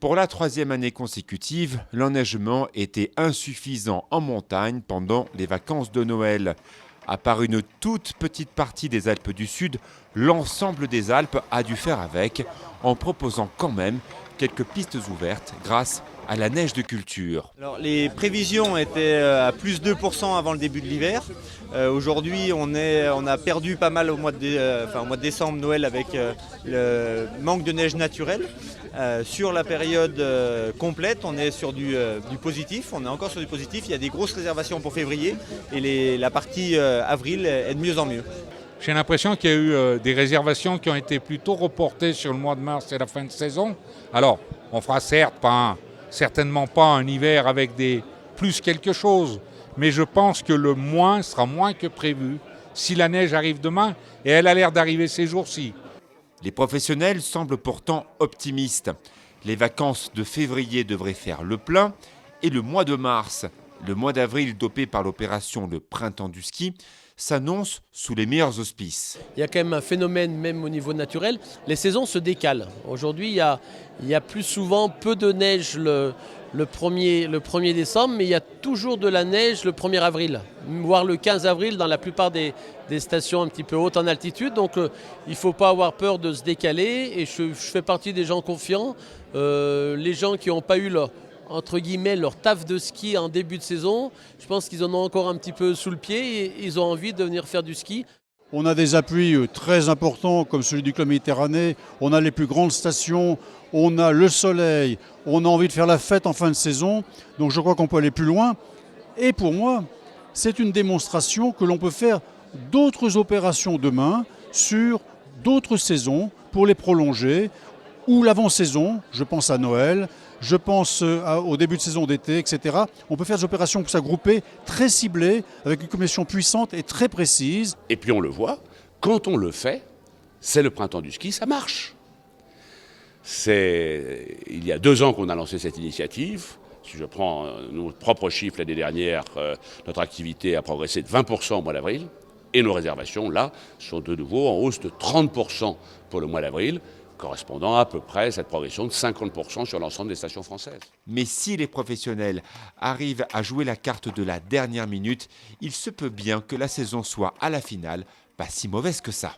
Pour la troisième année consécutive, l'enneigement était insuffisant en montagne pendant les vacances de Noël. À part une toute petite partie des Alpes du Sud, l'ensemble des Alpes a dû faire avec, en proposant quand même quelques pistes ouvertes grâce à la neige de culture. Alors, les prévisions étaient à plus 2% avant le début de l'hiver. Aujourd'hui, on a perdu pas mal au mois de décembre, Noël, avec le manque de neige naturelle. Sur la période complète, on est sur du positif. On est encore sur du positif. Il y a des grosses réservations pour février et la partie avril est de mieux en mieux. J'ai l'impression qu'il y a eu des réservations qui ont été plutôt reportées sur le mois de mars et la fin de saison. Alors, on fera certainement pas un hiver avec des plus quelque chose, mais je pense que le moins sera moins que prévu si la neige arrive demain, et elle a l'air d'arriver ces jours-ci. Les professionnels semblent pourtant optimistes. Les vacances de février devraient faire le plein et le mois de mars, le mois d'avril dopé par l'opération Le Printemps du ski, s'annonce sous les meilleurs auspices. Il y a quand même un phénomène, même au niveau naturel, les saisons se décalent. Aujourd'hui, il y a plus souvent peu de neige le 1er décembre, mais il y a toujours de la neige le 1er avril, voire le 15 avril dans la plupart des stations un petit peu hautes en altitude. Donc il ne faut pas avoir peur de se décaler, et je fais partie des gens confiants. Les gens qui n'ont pas eu entre guillemets, leur taf de ski en début de saison, je pense qu'ils en ont encore un petit peu sous le pied et ils ont envie de venir faire du ski. On a des appuis très importants comme celui du Club Méditerranée, on a les plus grandes stations, on a le soleil, on a envie de faire la fête en fin de saison, donc je crois qu'on peut aller plus loin. Et pour moi, c'est une démonstration que l'on peut faire d'autres opérations demain sur d'autres saisons pour les prolonger, ou l'avant-saison, je pense à Noël, je pense au début de saison d'été, etc. On peut faire des opérations pour s'agrouper très ciblées, avec une commission puissante et très précise. Et puis on le voit, quand on le fait, c'est le printemps du ski, ça marche. Il y a 2 ans qu'on a lancé cette initiative. Si je prends nos propres chiffres l'année dernière, notre activité a progressé de 20% au mois d'avril. Et nos réservations, là, sont de nouveau en hausse de 30% pour le mois d'avril, correspondant à peu près à cette progression de 50% sur l'ensemble des stations françaises. Mais si les professionnels arrivent à jouer la carte de la dernière minute, il se peut bien que la saison soit à la finale pas si mauvaise que ça.